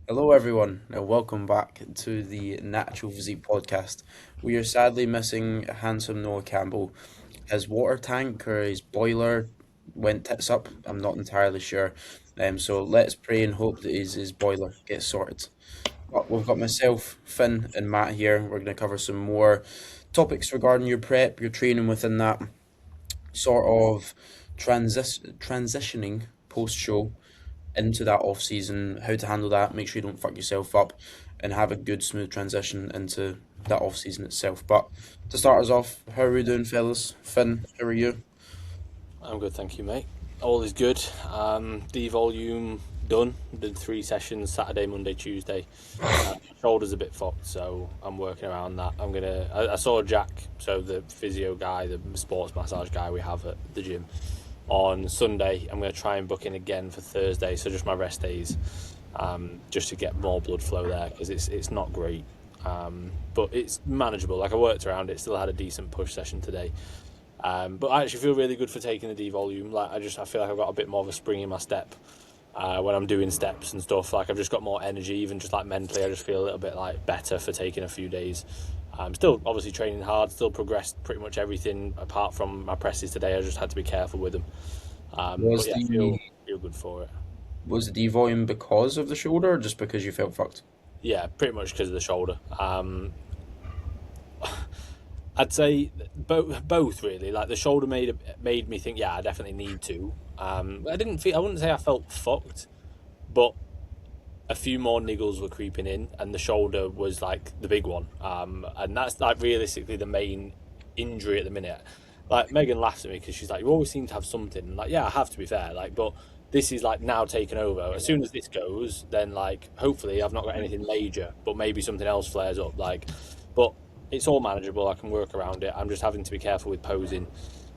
Hello, everyone, and welcome back to the Natural Physique podcast. We are sadly missing handsome Noah Campbell. His water tank or his boiler went tits up. I'm not entirely sure. So let's pray and hope that his boiler gets sorted. But we've got myself, Finn, and Matt here. We're going to cover some more topics regarding your prep, your training within that sort of transitioning post show into that off season, how to handle that, make sure you don't fuck yourself up, and have a good smooth transition into that off season itself. But to start us off, how are we doing, fellas? Finn, how are you? I'm good, thank you, mate. All is good. D volume done. Did 3 sessions: Saturday, Monday, Tuesday. Shoulder's a bit fucked, so I'm working around that. I saw Jack, so the physio guy, the sports massage guy we have at the gym, on Sunday. I'm gonna try and book in again for Thursday, so just my rest days, just to get more blood flow there because it's not great. But it's manageable. Like I worked around it. Still had a decent push session today. But I actually feel really good for taking the D volume. Like I feel like I've got a bit more of a spring in my step when I'm doing steps and stuff. Like I've just got more energy, even just like mentally. I just feel a little bit like better for taking a few days. Still obviously training hard. Still progressed pretty much everything apart from my presses today. I just had to be careful with them. But Was yeah, I the feel good for it. was the devolume because of the shoulder, or just because you felt fucked? Yeah, pretty much because of the shoulder. I'd say both really. Like the shoulder made me think, yeah, I definitely need to. I wouldn't say I felt fucked, but a few more niggles were creeping in, and the shoulder was like the big one. And that's like realistically the main injury at the minute. Like Megan laughs at me because she's like, "You always seem to have something." And like, yeah, I have, to be fair. Like, but this is like now taken over. As soon as this goes, then like hopefully I've not got anything major, but maybe something else flares up. Like, but it's all manageable. I can work around it. I'm just having to be careful with posing.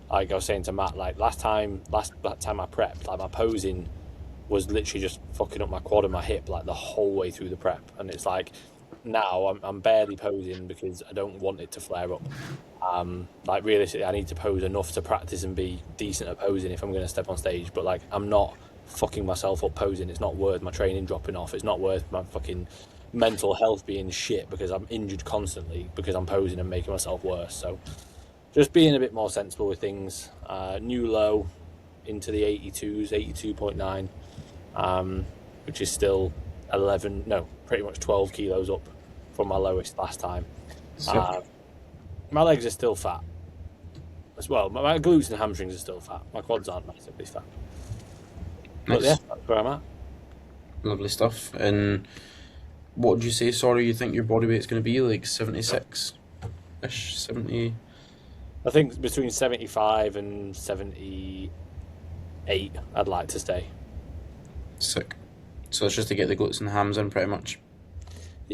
Like I was saying to Matt, like last that time I prepped, like my posing was literally just fucking up my quad and my hip like the whole way through the prep. And it's like now I'm barely posing because I don't want it to flare up. Like realistically, I need to pose enough to practice and be decent at posing if I'm going to step on stage. But like, I'm not fucking myself up posing. It's not worth my training dropping off. It's not worth my fucking mental health being shit because I'm injured constantly because I'm posing and making myself worse. So just being a bit more sensible with things. New low into the 82s, 82.9, which is still 11, no, pretty much 12 kilos up from my lowest last time. Sick. Uh, my legs are still fat as well. My glutes and hamstrings are still fat. My quads aren't massively fat. But yeah, Nice, that's where I'm at. lovely stuff. And what would you say? Sorry, you think your body weight's going to be like 76 ish, 70? I think between 75 and 78, I'd like to stay. Sick. So it's just to get the glutes and hams in, pretty much.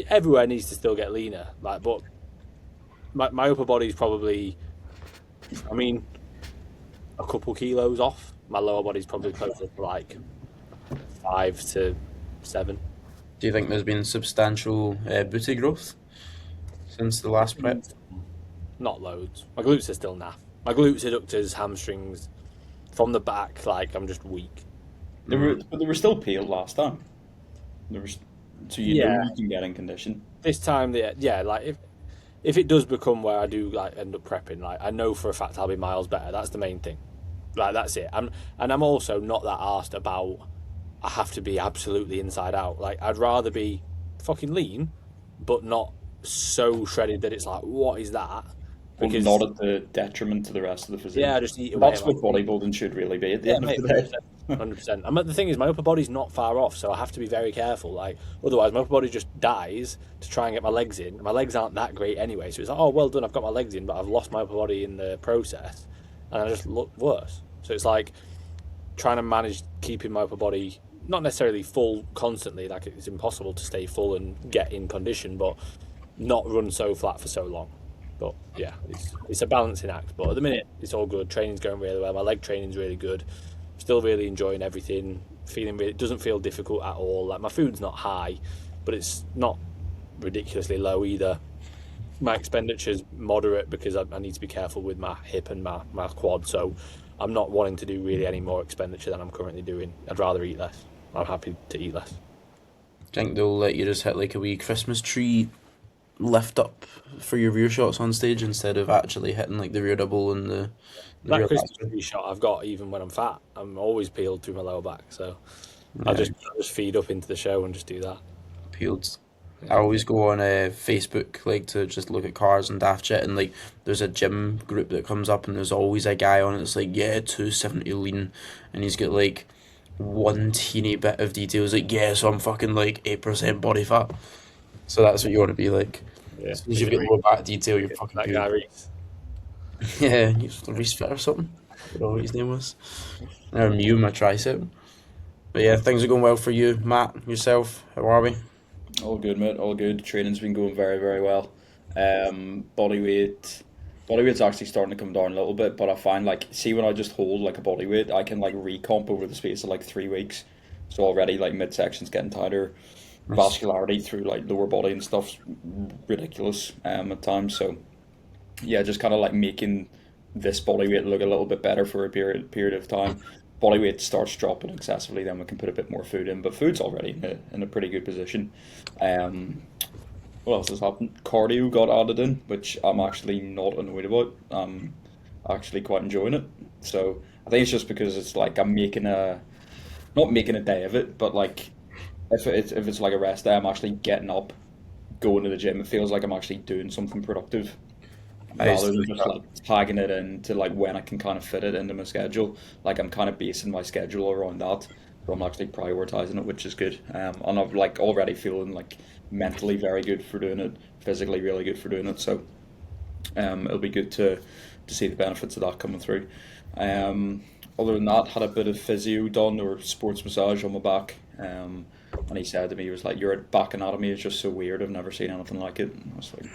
Everywhere needs to still get leaner. Like, but my upper body's probably, I mean, a couple kilos off. My lower body's probably closer to like 5 to 7. Do you think there's been substantial booty growth since the last prep? Not loads. My glutes are still naff. My glutes, adductors, hamstrings, from the back, like I'm just weak. But they were still peeled last time. There was, so you know Yeah. you can get in condition. This time, yeah, like if it does become where I do like end up prepping, like I know for a fact I'll be miles better. That's the main thing. Like that's it. I'm also not that arsed about I have to be absolutely inside out. Like I'd rather be fucking lean, but not so shredded that it's like, what is that? Well, Because not at the detriment to the rest of the physique. yeah, I just eat away. That's what bodybuilding should really be at the Yeah, end of mate, the day. 100%. And the thing is, my upper body's not far off, so I have to be very careful. Like, otherwise, my upper body just dies to try and get my legs in. My legs aren't that great anyway, so it's like, oh, well done, I've got my legs in, but I've lost my upper body in the process, and I just look worse. So it's like trying to manage keeping my upper body not necessarily full constantly, like it's impossible to stay full and get in condition, but not run so flat for so long. But yeah, it's a balancing act. But at the minute, it's all good. Training's going really well. My leg training's really good. Still really enjoying everything. Feeling really, it doesn't feel difficult at all. Like my food's not high, but it's not ridiculously low either. My expenditure's moderate because I need to be careful with my hip and my quad. So I'm not wanting to do really any more expenditure than I'm currently doing. I'd rather eat less. I'm happy to eat less. think they'll let you just hit like a wee Christmas tree lift up for your rear shots on stage instead of actually hitting like the rear double and the That rear Christmas back. tree shot I've got even when I'm fat. I'm always peeled through my lower back, so Yeah, I'll just feed up into the show and just do that. peeled. I always go on Facebook like to just look at cars and daft shit, and like there's a gym group that comes up and there's always a guy on it that's like, yeah, 270 lean, and he's got like one teeny bit of details like, yeah, so I'm fucking like 8% body fat. So that's what you want to be like. Yeah, As soon as you've got lower back detail, you're fucking that guy peeled. Reese. Yeah, he's Reese Fit or something. I don't know what his name was. Or Mew, my tricep. But yeah, things are going well for you, Matt, yourself. How are we? All good, mate. All good. Training's been going very, very well. Body weight, body weight's actually starting to come down a little bit, but I find like, see, when I just hold like a body weight, I can like recomp over the space of like 3 weeks. So already like midsection's getting tighter, Nice. vascularity through like lower body and stuff's ridiculous at times. So yeah, just kind of like making this body weight look a little bit better for a period of time. Body weight starts dropping excessively, then we can put a bit more food in. But food's already in a pretty good position. Um, what else has happened? Cardio got added in, which I'm actually not annoyed about. I'm actually quite enjoying it. So I think it's just because it's like I'm making a not making a day of it, but like if it's like a rest day, I'm actually getting up, going to the gym. It feels like I'm actually doing something productive I used rather to than like just that. like tagging it into like when I can kind of fit it into my schedule. Like I'm kind of basing my schedule around that, so I'm actually prioritizing it, which is good. And I'm like already feeling like mentally very good for doing it, physically really good for doing it. So it'll be good to see the benefits of that coming through. Um, Other than that, had a bit of physio done or sports massage on my back. And he said to me, he was like, "Your back anatomy is just so weird. I've never seen anything like it." And I was like,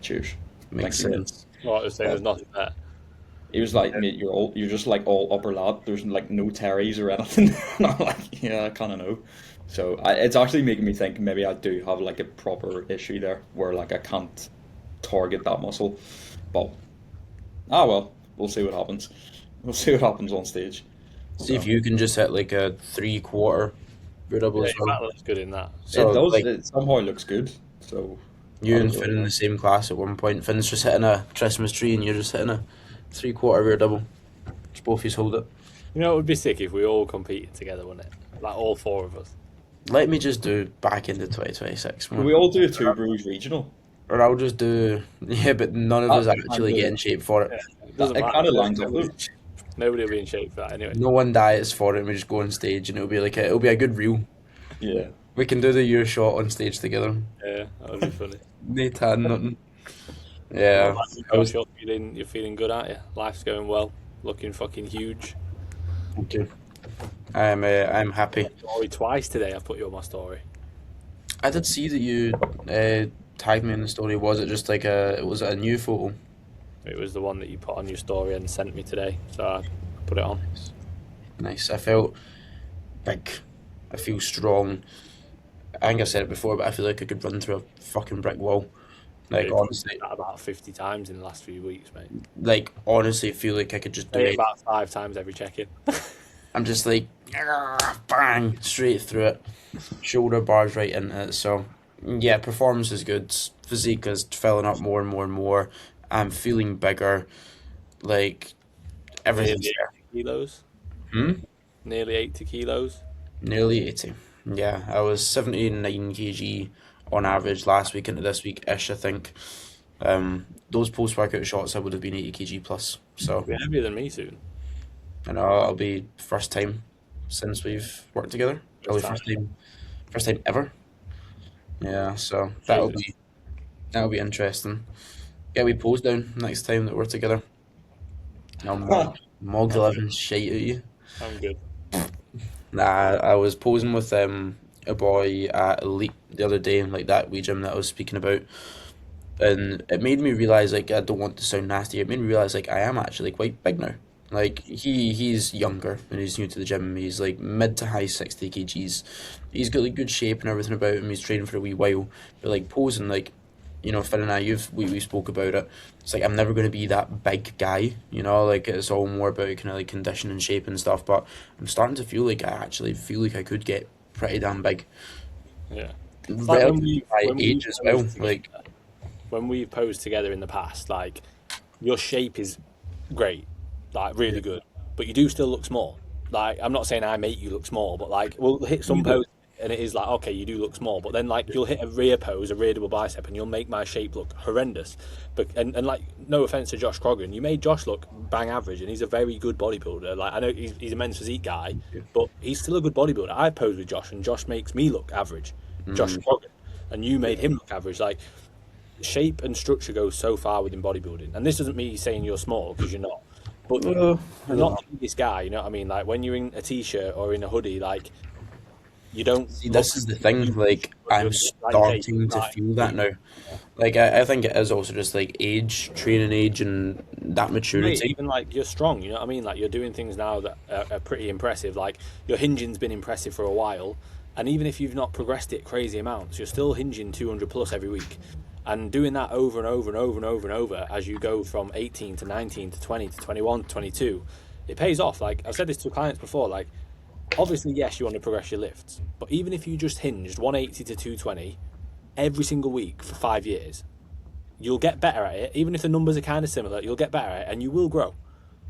"Cheers, Makes thank you, mate." sense. Well, I was saying Uh, there's nothing there. he was like, "Mate, you're just like all upper lat. There's like no terries or anything." And I'm like, "Yeah, I kind of know." So it's actually making me think maybe I do have like a proper issue there where like I can't target that muscle. But well, we'll see what happens. We'll see what happens on stage. See if So you can just hit like a 3/4 rear double Yeah, as your well. back looks good in that. it So does. like It somehow looks good. So you I don't and really Finn in know. the same class at one point. Finn's just hitting a Christmas tree and you're just hitting a 3/4 rear double. Just both of you hold it. You know, it would be sick if we all competed together, wouldn't it? Like all four of us. Let me just do back into 2026, Can man. we all do a two brews regional? Or I'll just do, yeah, but none of us That actually get in shape for it. Yeah, it doesn't it matter. kind of lines up though. Nobody will be in shape for that anyway. No one diets for it, and we just go on stage, and it'll be a good reel. Yeah. We can do the year shot on stage together. Yeah, that would be funny. No tan, nothing. What Yeah, about you, I was. Josh? You're feeling good, aren't you? Life's going well. Looking fucking huge. Okay. I'm happy. Story twice today. I've put you on my story. I did see that you tagged me in the story. Was it just like was it a new photo? It was the one that you put on your story and sent me today, so I put it on. Nice. I felt big. I feel strong. I think I said it before, but I feel like I could run through a fucking brick wall. Like You've honestly, done that about 50 times in the last few weeks, mate. feel like I could just do Say it it. about 5 times every check-in. I'm just like bang straight through it, shoulder bars right into it. So yeah, performance is good. Physique is filling up more and more and more. I'm feeling bigger. Like everything's Nearly there. 80 kilos. Hmm. Nearly 80 kilos. Nearly 80. Yeah, I was 79 kg on average last week into this week ish. I think. Those post workout shots I would have been 80 kg plus. So You're heavier than me soon. I know it'll be first time since we've worked together. Probably First time. first time ever. Yeah, so Jesus. that'll be interesting. Get we pose down next time that we're together. I'll mog the living shite out of you. I'm good. Nah, I was posing with a boy at Elite the other day, like that wee gym that I was speaking about, and it made me realize like I don't want to sound nasty. It made me realize like I am actually quite big now. Like he's younger and he's new to the gym. He's like mid to high 60 kgs. He's got like good shape and everything about him. He's training for a wee while, but like posing like. Finn and I, we spoke about it. It's like I'm never going to be that big guy, like it's all more about kind of like condition and shape and stuff. But I'm starting to feel like I actually feel like I could get pretty damn big. Yeah. It's like relatively high when age we've as well. posed Like, together, when we've posed together in the past, like your shape is great, like really good, but you do still look small. Like I'm not saying I make you look small, but like we'll hit some you do. pose and it is like okay, you do look small, but then like you'll hit a rear pose, a rear double bicep, and you'll make my shape look horrendous. But and like no offense to Josh Croggan, you made Josh look bang average, and he's a very good bodybuilder. Like I know he's a men's physique guy, but he's still a good bodybuilder. I posed with Josh, and Josh makes me look average. Josh Croggan, and you made him look average. Like shape and structure goes so far within bodybuilding, and this doesn't mean saying you're small because you're not. But I you're don't not know. the biggest guy, you know what I mean? Like when you're in a t-shirt or in a hoodie, like you don't See, look this is the thing. huge, Like, but I'm like you say, starting to like, feel that now. Like, I think it is also just like age, training age, and that mate, maturity. even like you're strong, you know what I mean? Like you're doing things now that are pretty impressive. Like your hinging's been impressive for a while, and even if you've not progressed it crazy amounts, you're still hinging 200 plus every week, and doing that over and over and over and over and over as you go from 18 to 19 to 20 to 21 to 22, it pays off. Like I've said this to clients before, like obviously yes, you want to progress your lifts, but even if you just hinged 180 to 220 every single week for 5 years, you'll get better at it. Even if the numbers are kind of similar, you'll get better at it and you will grow.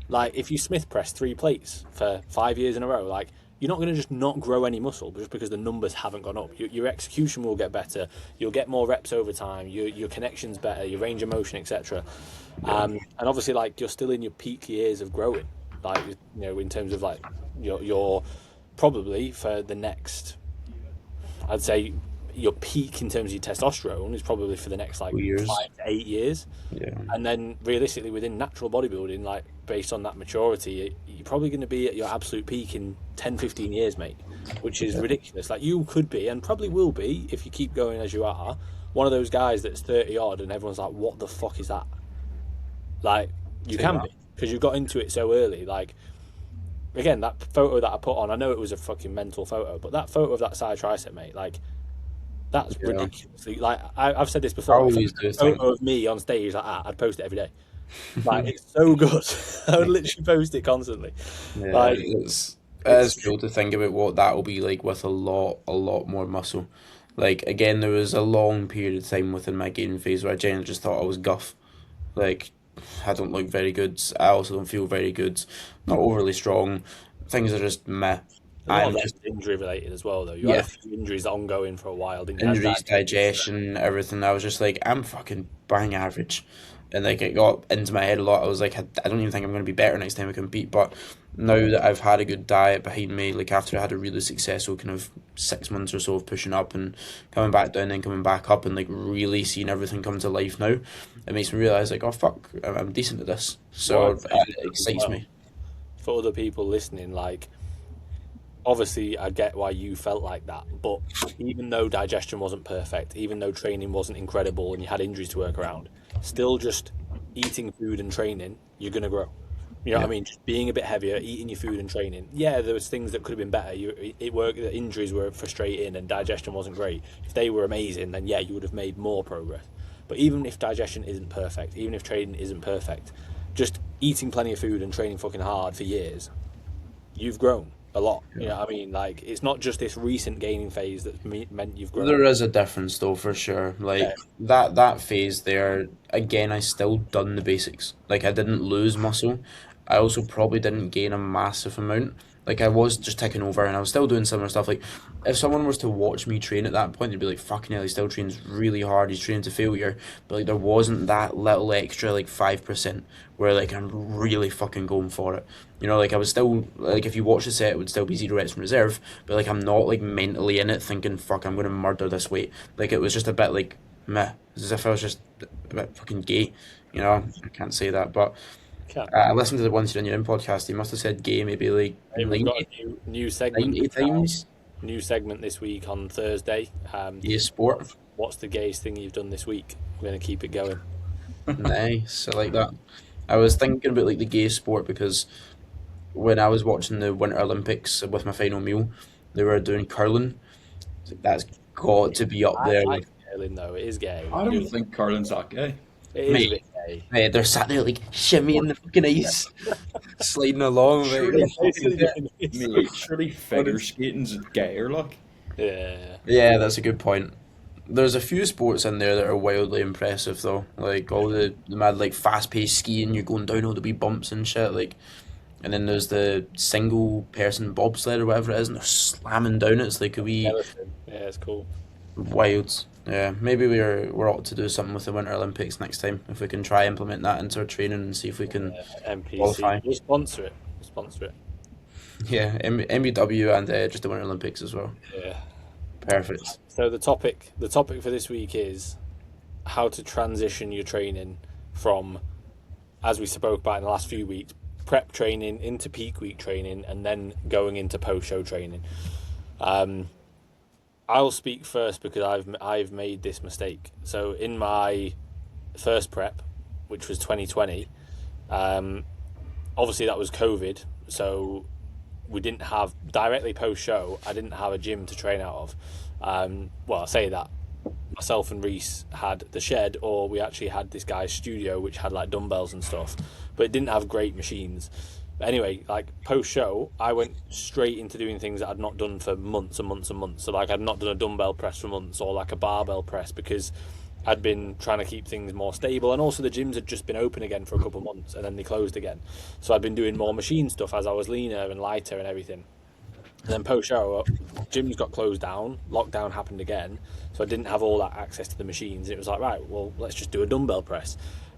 Like if you Smith press 3 plates for 5 years in a row, like you're not going to just not grow any muscle just because the numbers haven't gone up. Your execution will get better. You'll get more reps over time. Your connection's better. Your range of motion, etc. And obviously, like you're still in your peak years of growing. Like in terms of like your probably for the next, I'd say your peak in terms of your testosterone is probably for the next like 2 years. 5 to 8 years. Yeah. And then realistically within natural bodybuilding, like based on that maturity, you're probably going to be at your absolute peak in 10-15 years, mate, which is ridiculous. Like you could be and probably will be if you keep going as you are, one of those guys that's 30 odd and everyone's like, what the fuck is that? Like you can be because you got into it so early. Like again, that photo that I put on, I know it was a fucking mental photo, but that photo of that side tricep, mate, like that's Yeah. ridiculous. Like I've said this I before. always do A think. photo of me on stage like that, I'd post it every day. Like it's so good. I would literally post it constantly. Yeah, Like it's cool to think about what that will be like with a lot more muscle. Like again, there was a long period of time within my gaining phase where I genuinely just thought I was guff. Like I don't look very good. I also don't feel very good. Not overly strong. Things are just meh. a lot of I'm that's just injury related as well, though. You had yeah, a few injuries ongoing for a while, didn't you? Had injuries, that- digestion, everything. I was just like, I'm fucking bang average. And like it got into my head a lot. I was like, I don't even think I'm going to be better next time I compete. But now that I've had a good diet behind me, like after I had a really successful kind of 6 months or so of pushing up and coming back down and coming back up and like really seeing everything come to life now, it makes me realize like, oh fuck, I'm decent at this. So Well, it excites me. For other people listening, like obviously I get why you felt like that, but even though digestion wasn't perfect, even though training wasn't incredible and you had injuries to work around, still just eating food and training, you're gonna grow. You know what I mean? Just being a bit heavier, eating your food and training. Yeah, there was things that could have been better. It worked. The injuries were frustrating and digestion wasn't great. If they were amazing, then yeah, you would have made more progress. But even if digestion isn't perfect, even if training isn't perfect, just eating plenty of food and training fucking hard for years, you've grown a lot. You know what I mean? Like it's not just this recent gaining phase that's meant you've grown. There is a difference though for sure. Like Yeah. that phase there, again, I still done the basics. Like I didn't lose muscle. I also probably didn't gain a massive amount. Like I was just ticking over and I was still doing similar stuff. Like if someone was to watch me train at that point, they'd be like, fucking hell, he still trains really hard, he's training to failure. But like there wasn't that little extra like 5% where like I'm really fucking going for it. You know, like I was still like if you watch the set it would still be 0 reps from reserve, but like I'm not like mentally in it thinking fuck I'm gonna murder this weight. Like it was just a bit like meh. As if I was just a bit fucking gay. You know, I can't say that, but Okay. I listened to the Once You're in Your Own podcast. He must have said gay maybe like Hey, we've got 90, a new segment. 90 times. New segment this week on Thursday. Gay sport. What's the gayest thing you've done this week? We're gonna keep it going. Nice. I like that. I was thinking about like the gay sport because when I was watching the Winter Olympics with my final meal, they were doing curling. I was like, that's got to be up I there. like curling though. It is gay. I don't think curling's that gay. It is a Mate. bit gay. Mate, they're sat there like shimmying the fucking ice, sliding along. Surely, Like, mate, surely figure skating's gayer, like. Yeah. Yeah, that's a good point. There's a few sports in there that are wildly impressive though. Like all the mad like fast paced skiing, you're going down all the wee bumps and shit. Like, and then there's the single person bobsled or whatever it is, and they're slamming down. It's like a wee Skeleton. Yeah, it's cool. wild. Yeah, maybe we're ought to do something with the Winter Olympics next time if we can try implement that into our training and see if we can NPC. qualify. We'll sponsor it. We'll sponsor it. Yeah, MBW and just the Winter Olympics as well. Yeah. Perfect. So the topic for this week is how to transition your training from, as we spoke about in the last few weeks, prep training into peak week training, and then going into post show training. Um, I'll speak first because I've made this mistake. So in my first prep, which was 2020, obviously that was COVID, so we didn't have directly post show. I didn't have a gym to train out of. Well, I say that myself and Reese had the shed, or we actually had this guy's studio which had like dumbbells and stuff, but it didn't have great machines. But anyway, like post show, I went straight into doing things that I'd not done for months and months and months. So like I'd not done a dumbbell press for months, or like a barbell press, because I'd been trying to keep things more stable, and also the gyms had just been open again for a couple of months and then they closed again. So I'd been doing more machine stuff as I was leaner and lighter and everything. And then post show, gyms got closed down, lockdown happened again, so I didn't have all that access to the machines. It was like, right, well, let's just do a dumbbell press.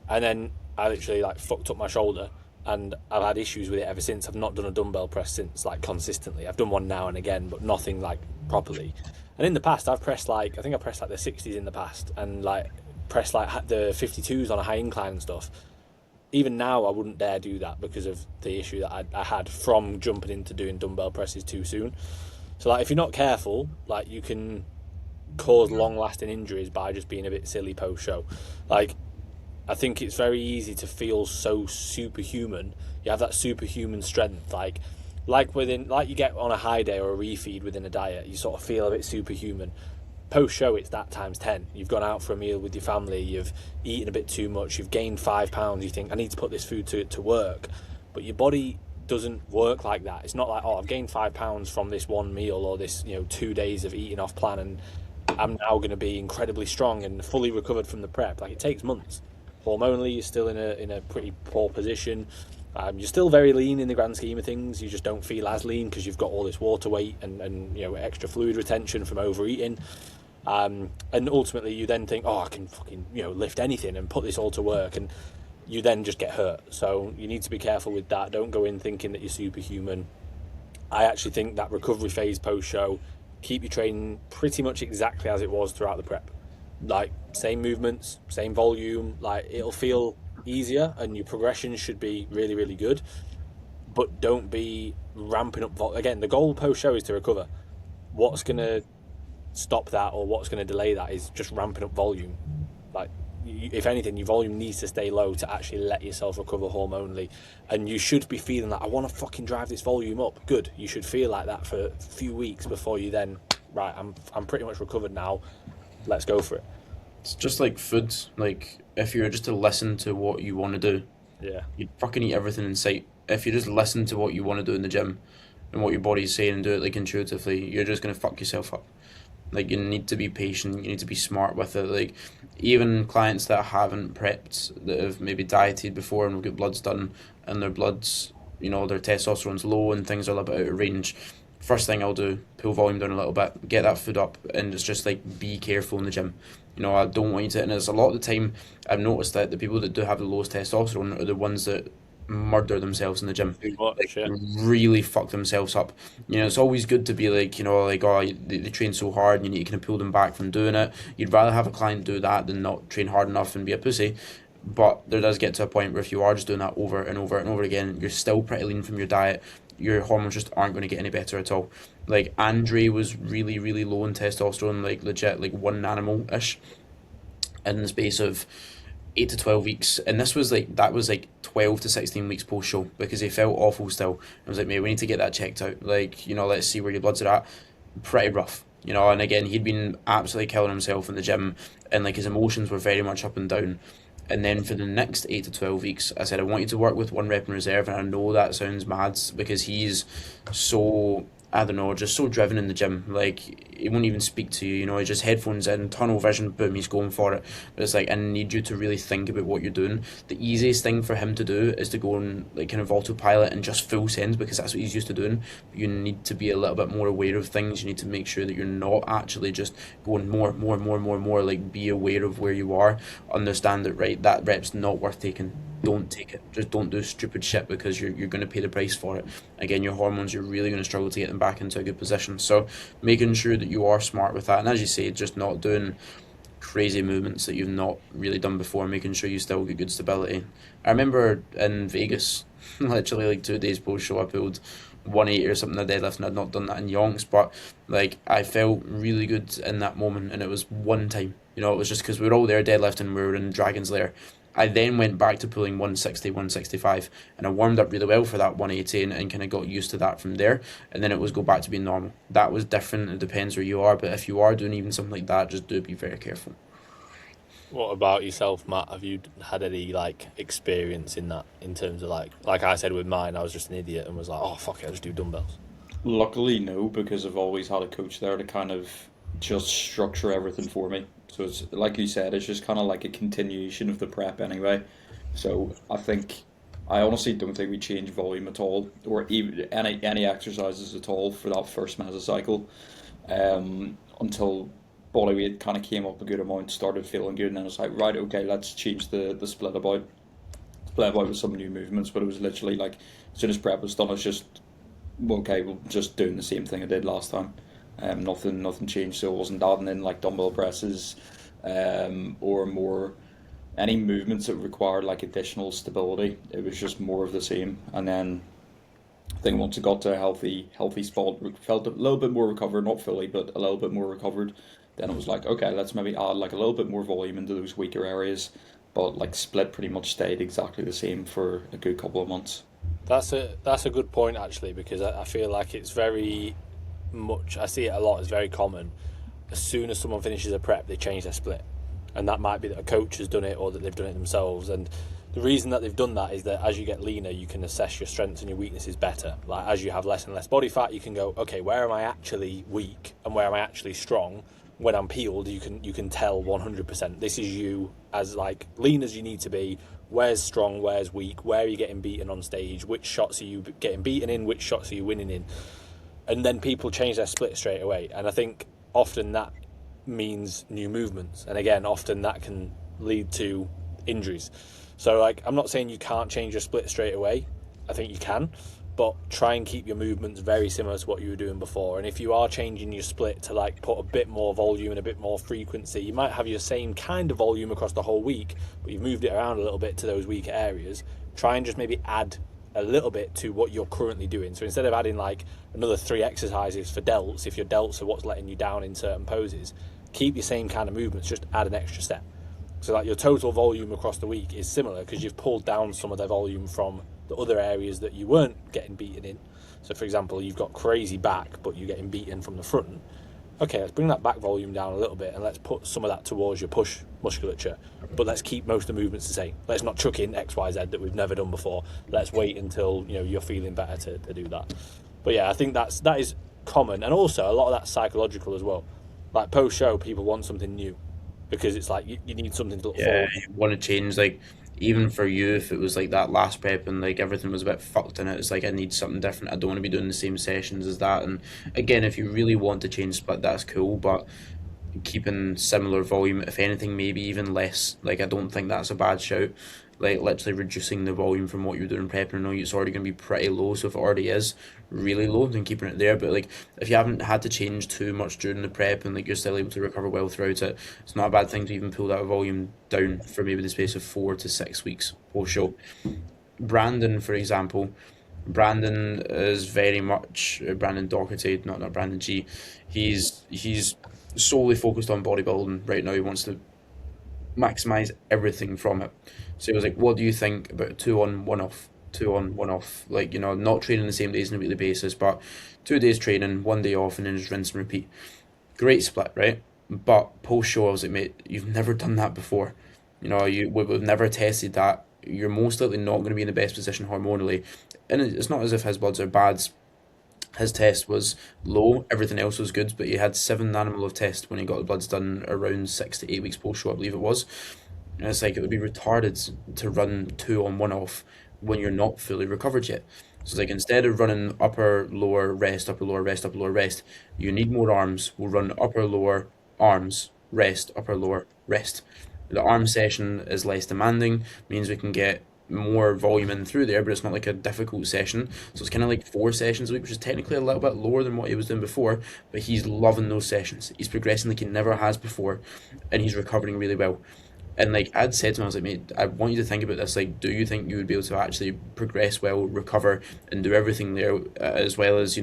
And then I literally like fucked up my shoulder, and I've had issues with it ever since. I've not done a dumbbell press since, like consistently. I've done one now and again, but nothing like properly. And in the past, I've pressed like, I think I pressed like the 60s in the past, and like pressed like the 52s on a high incline and stuff. Even now, I wouldn't dare do that because of the issue that I had from jumping into doing dumbbell presses too soon. So like, if you're not careful, like you can cause long-lasting injuries by just being a bit silly post-show. Like, I think it's very easy to feel so superhuman. You have that superhuman strength, like you get on a high day or a refeed within a diet. You sort of feel a bit superhuman. Post-show, it's that times 10. You've gone out for a meal with your family, you've eaten a bit too much, you've gained 5 pounds, you think, I need to put this food to work. But your body doesn't work like that. It's not like, oh, I've gained 5 pounds from this one meal or this, 2 days of eating off plan, and I'm now going to be incredibly strong and fully recovered from the prep. Like, it takes months. Hormonally, you're still in a pretty poor position. You're still very lean in the grand scheme of things. You just don't feel as lean because you've got all this water weight and extra fluid retention from overeating. And ultimately, you then think, oh, I can fucking lift anything and put this all to work, and you then just get hurt. So you need to be careful with that. Don't go in thinking that you're superhuman. I actually think that recovery phase post-show, keep your training pretty much exactly as it was throughout the prep. Like, same movements, same volume. Like, it'll feel easier, and your progression should be really, really good. But don't be ramping up. Again, the goal post-show is to recover. What's going to stop that, or what's going to delay that, is just ramping up volume. Like, if anything, your volume needs to stay low to actually let yourself recover hormonally, and you should be feeling like, I want to fucking drive this volume up. Good. You should feel like that for a few weeks before you then, right, I'm pretty much recovered now, let's go for it. It's just like food. Like, if you were just to listen to what you want to do, Yeah. you'd fucking eat everything in sight. If you just listen to what you want to do in the gym and what your body's saying and do it like intuitively, you're just gonna fuck yourself up. Like, you need to be patient, you need to be smart with it. Like, even clients that haven't prepped, that have maybe dieted before and will get bloods done, and their bloods, their testosterone's low and things are a little bit out of range. First thing I'll do, pull volume down a little bit, get that food up, and it's just like, be careful in the gym. I don't want you to, and it's a lot of the time I've noticed that the people that do have the lowest testosterone are the ones that murder themselves in the gym. Too much, yeah. Really fuck themselves up. It's always good to be like, oh, they train so hard and you need to kind of pull them back from doing it. You'd rather have a client do that than not train hard enough and be a pussy. But there does get to a point where if you are just doing that over and over and over again, you're still pretty lean from your diet. Your hormones just aren't going to get any better at all. Like, Andre was really, really low in testosterone, like legit, like 1 nanomal-ish in the space of 8 to 12 weeks, and that was like 12 to 16 weeks post show, because he felt awful still. I was like, mate, we need to get that checked out. Like, let's see where your bloods are at. Pretty rough, and again, he'd been absolutely killing himself in the gym, and like his emotions were very much up and down. And then for the next 8 to 12 weeks, I said, I want you to work with 1 rep in reserve. And I know that sounds mad because he's so I don't know, just so driven in the gym. Like, he won't even speak to you, he just headphones in, tunnel vision, boom, he's going for it. But it's like, I need you to really think about what you're doing. The easiest thing for him to do is to go on, like, kind of autopilot and just full send, because that's what he's used to doing. But you need to be a little bit more aware of things. You need to make sure that you're not actually just going more. Like, be aware of where you are. Understand that, right, that rep's not worth taking. Don't take it. Just don't do stupid shit, because you're going to pay the price for it. Again, your hormones, you're really going to struggle to get them back into a good position. So making sure that you are smart with that, and as you say, just not doing crazy movements that you've not really done before, making sure you still get good stability. I remember in Vegas, literally like 2 days post show, I pulled 180 or something a deadlift, and I'd not done that in yonks, but like I felt really good in that moment, and it was one time. It was just because we were all there deadlifting, we were in Dragon's Lair. I then went back to pulling 160, 165, and I warmed up really well for that 180, and kind of got used to that from there. And then it was go back to being normal. That was different. It depends where you are, but if you are doing even something like that, just do be very careful. What about yourself, Matt? Have you had any like experience in that, in terms of like I said with mine, I was just an idiot and was like, oh fuck it, I'll just do dumbbells. Luckily, no, because I've always had a coach there to kind of just structure everything for me. So it's like you said, it's just kind of like a continuation of the prep anyway. So I think I honestly don't think we change volume at all, or even any exercises at all for that first mesocycle, until body weight kind of came up a good amount, started feeling good, and then I was like, right, okay, let's change the split about with some new movements. But it was literally like as soon as prep was done, it's just well, okay, well, just doing the same thing I did last time. Nothing changed. So I wasn't adding in like dumbbell presses, or more any movements that required like additional stability. It was just more of the same. And then I think once it got to a healthy spot, felt a little bit more recovered, not fully, but a little bit more recovered. Then it was like, okay, let's maybe add like a little bit more volume into those weaker areas. But like split pretty much stayed exactly the same for a good couple of months. That's a good point actually, because I feel like it's very much, I see it a lot, it's very common. As soon as someone finishes a prep, they change their split, and that might be that a coach has done it or that they've done it themselves. And the reason that they've done that is that as you get leaner, you can assess your strengths and your weaknesses better. Like as you have less and less body fat, you can go, okay, where am I actually weak and where am I actually strong? When I'm peeled, you can tell 100%. This is you as like lean as you need to be. Where's strong? Where's weak? Where are you getting beaten on stage? Which shots are you getting beaten in? Which shots are you winning in? And then people change their split straight away. And I think often that means new movements. And again, often that can lead to injuries. So like, I'm not saying you can't change your split straight away. I think you can, but try and keep your movements very similar to what you were doing before. And if you are changing your split to like put a bit more volume and a bit more frequency, you might have your same kind of volume across the whole week, but you've moved it around a little bit to those weaker areas. Try and just maybe add a little bit to what you're currently doing. So instead of adding like another 3 exercises for delts, if your delts are what's letting you down in certain poses, keep your same kind of movements, just add an extra step. So that your total volume across the week is similar because you've pulled down some of the volume from the other areas that you weren't getting beaten in. So for example, you've got crazy back, but you're getting beaten from the front. Okay, let's bring that back volume down a little bit and let's put some of that towards your push musculature. But let's keep most of the movements the same. Let's not chuck in X, Y, Z that we've never done before. Let's wait until you're feeling better to do that. But yeah, I think that is common, and also a lot of that's psychological as well. Like post show, people want something new because it's like you need something to look Yeah, forward to. you want to change, like, even for you, if it was like that last prep and like everything was a bit fucked in it, it's like I need something different. I don't want to be doing the same sessions as that. And again, if you really want to change split, that's cool, but keeping similar volume, if anything, maybe even less. Like, I don't think that's a bad shout. Like, literally reducing the volume from what you're doing prepping. I know it's already going to be pretty low, so if it already is really low, then keeping it there. But like, if you haven't had to change too much during the prep and like you're still able to recover well throughout it, it's not a bad thing to even pull that volume down for maybe the space of 4 to 6 weeks post show. Brandon, for example, Brandon is very much Brandon Doherty, not Brandon G. He's solely focused on bodybuilding right now. He wants to maximize everything from it. So he was like, "What do you think about 2 on 1 off, 2 on 1 off? Like, not training the same days on a weekly basis, but 2 days training, 1 day off, and then just rinse and repeat." Great split, right? But post show, I was like, "Mate, you've never done that before. We've never tested that. You're most likely not going to be in the best position hormonally." And it's not as if his bloods are bad. his test was low, everything else was good, but he had 7 nanomole of test when he got the bloods done around 6 to 8 weeks post show, I believe it was. And it's like it would be retarded to run 2 on 1 off when you're not fully recovered yet. So it's like instead of running upper lower rest, upper lower rest, upper lower rest, you need more arms. We'll run upper lower arms rest, upper lower rest. The arm session is less demanding, means we can get more volume in through there, but it's not like a difficult session. So it's kind of like 4 sessions a week, which is technically a little bit lower than what he was doing before, but he's loving those sessions. He's progressing like he never has before, and he's recovering really well. And like I'd said to him, I was like, mate, I want you to think about this. Like, do you think you would be able to actually progress well, recover, and do everything there, as well as,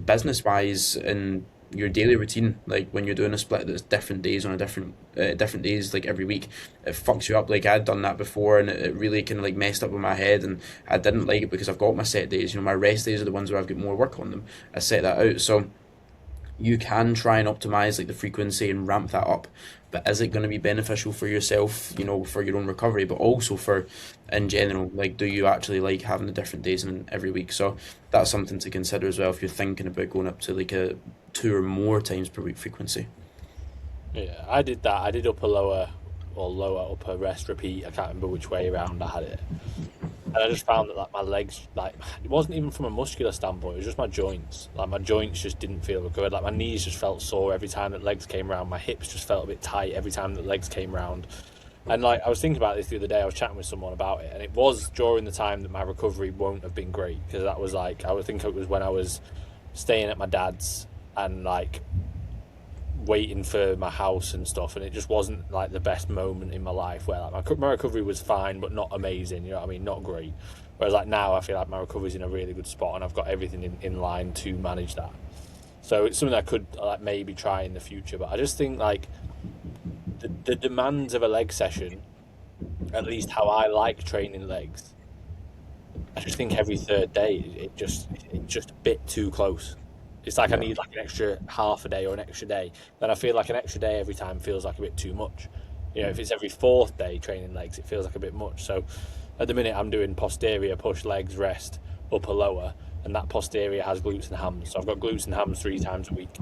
business wise and your daily routine? Like when you're doing a split that's different days on a different days, like every week, it fucks you up. Like I'd done that before, and it really kind of like messed up with my head, and I didn't like it because I've got my set days. My rest days are the ones where I've got more work on them. I set that out, so you can try and optimize like the frequency and ramp that up, but is it going to be beneficial for yourself, for your own recovery, but also for in general? Like, do you actually like having the different days in every week? So that's something to consider as well if you're thinking about going up to like a 2 or more times per week frequency. Yeah, I did that. I did upper lower or lower upper rest repeat. I can't remember which way around I had it. And I just found that like my legs, like it wasn't even from a muscular standpoint, it was just my joints. Like my joints just didn't feel good. Like my knees just felt sore every time that legs came around. My hips just felt a bit tight every time that legs came around. And like I was thinking about this the other day, I was chatting with someone about it, and it was during the time that my recovery won't have been great, because that was like, I would think it was when I was staying at my dad's and like waiting for my house and stuff, and it just wasn't like the best moment in my life where like my recovery was fine but not amazing, you know what I mean, not great. Whereas like now I feel like my recovery's in a really good spot and I've got everything in line to manage that. So it's something I could like maybe try in the future, but I just think like the demands of a leg session, at least how I like training legs, I just think every third day it's just a bit too close. It's like I Yeah. need like an extra half a day or an extra day. Then I feel like an extra day every time feels like a bit too much. If it's every fourth day training legs, it feels like a bit much. So at the minute I'm doing posterior, push, legs, rest, upper, lower, and that posterior has glutes and hams. So I've got glutes and hams 3 times a week.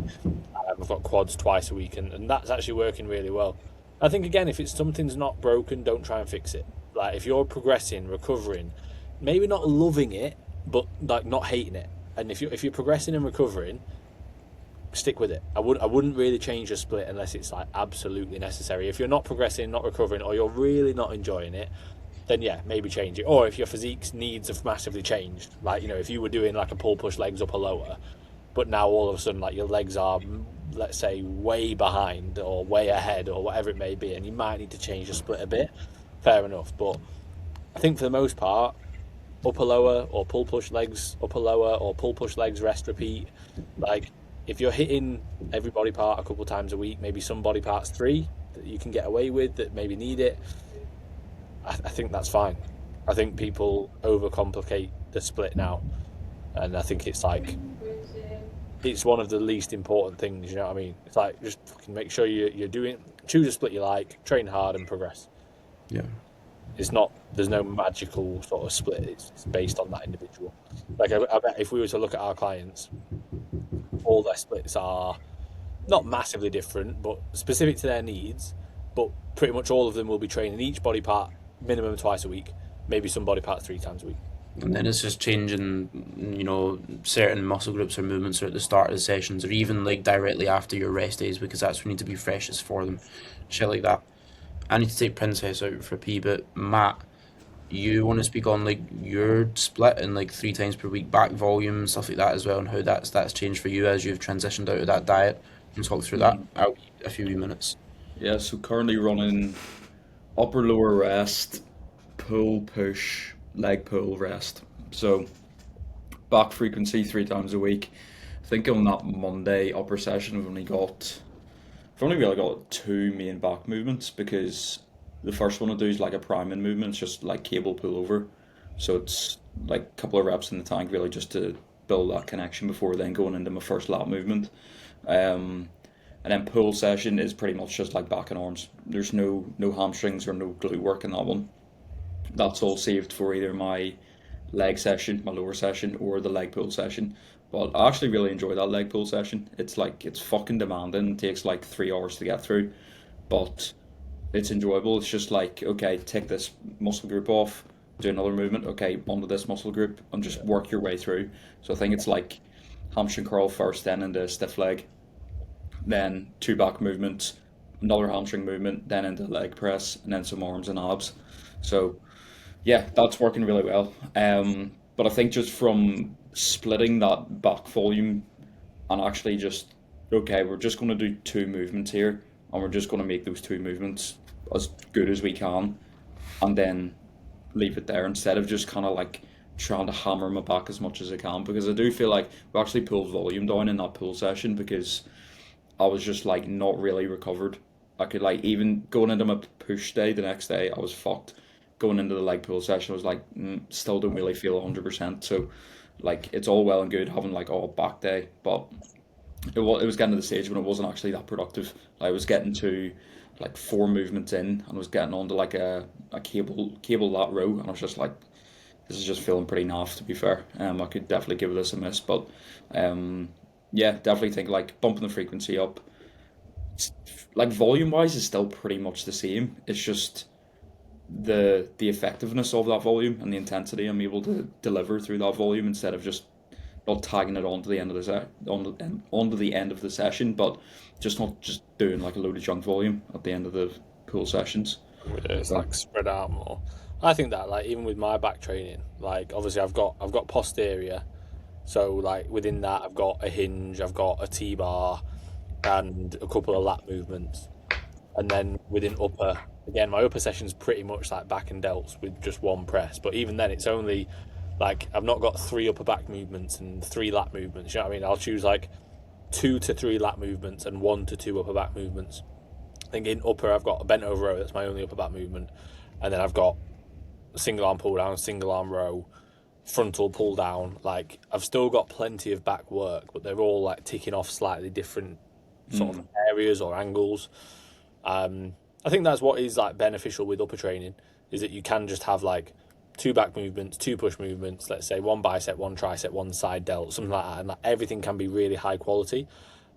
I've got quads twice a week, and that's actually working really well. I think again, if it's something's not broken, don't try and fix it. Like if you're progressing, recovering, maybe not loving it, but like not hating it. And if you're progressing and recovering, stick with it. I wouldn't really change your split unless it's like absolutely necessary. If you're not progressing, not recovering, or you're really not enjoying it, then yeah, maybe change it. Or if your physique's needs have massively changed, like if you were doing like a pull push legs up or lower, but now all of a sudden like your legs are, let's say, way behind or way ahead or whatever it may be, and you might need to change the split a bit, fair enough. But I think for the most part, upper lower or pull push legs upper lower or pull push legs rest repeat, like if you're hitting every body part a couple of times a week, maybe some body parts 3 that you can get away with that maybe need it, I think that's fine. I think people overcomplicate the split now, and I think it's like it's one of the least important things, you know what I mean? It's like just fucking make sure you're doing, choose a split you like, train hard and progress. Yeah. It's not, there's no magical sort of split. It's based on that individual. Like I bet if we were to look at our clients, all their splits are not massively different, but specific to their needs. But pretty much all of them will be training each body part minimum twice a week, maybe some body parts 3 times a week. And then it's just changing, certain muscle groups or movements at the start of the sessions, or even like directly after your rest days, because that's when you need to be freshest for them. Shit like that. I need to take Princess out for a pee, but Matt, you want to speak on like your split and like 3 times per week back volume and stuff like that as well, and how that's changed for you as you've transitioned out of that diet, and talk through that out a few minutes. Yeah, so currently running upper lower rest, pull push, leg pull rest. So back frequency 3 times a week. I think on that Monday upper session I've only really got 2 main back movements, because the first one I do is like a priming movement. It's just like cable pull over. So it's like a couple of reps in the tank really just to build that connection before then going into my first lat movement. Um, and then pull session is pretty much just like back and arms. There's no hamstrings or no glute work in that one. That's all saved for either my leg session, my lower session, or the leg pull session. But I actually really enjoy that leg pull session. It's fucking demanding. It takes like 3 hours to get through, but it's enjoyable. It's just like, okay, take this muscle group off, do another movement, okay, onto this muscle group, and just work your way through. So I think it's like hamstring curl first, then into stiff leg, then two back movements, another hamstring movement, then into leg press, and then some arms and abs. So yeah, that's working really well. But I think just from splitting that back volume and actually just, okay, we're just going to do two movements here, and we're just going to make those two movements as good as we can, and then leave it there instead of just kind of like trying to hammer my back as much as I can, because I do feel like we actually pulled volume down in that pull session because I was just like not really recovered. I could like, even going into my push day the next day, I was fucked. Going into the leg pull session, I was like, still don't really feel 100%. So like it's all well and good having like back day, but it was getting to the stage when it wasn't actually that productive. I was getting to like four movements in, and I was getting onto like a cable lat row, and I was just like, this is just feeling pretty naff, to be fair. I could definitely give this a miss, but yeah, definitely think like bumping the frequency up. Like volume wise is still pretty much the same. It's just the effectiveness of that volume and the intensity I'm able to deliver through that volume, instead of just not tagging it onto the end of onto the end of the session, but just not just doing like a load of junk volume at the end of the pool sessions. It's So like spread out more. I think that like even with my back training, like obviously I've got posterior, so like within that I've got a hinge, I've got a T-bar, and a couple of lat movements, and then within upper, again my upper session's pretty much like back and delts with just one press, but even then it's only like I've not got three upper back movements and three lat movements. You know what I mean? I'll choose like 2 to 3 lat movements and 1 to 2 upper back movements. I think in upper I've got a bent over row, that's my only upper back movement, and then I've got single arm pull down, single arm row, frontal pull down. Like I've still got plenty of back work, but they're all like ticking off slightly different sort of areas or angles. I think that's what is like beneficial with upper training, is that you can just have like two back movements, two push movements, let's say one bicep, one tricep, one side delt, something like that, and like everything can be really high quality.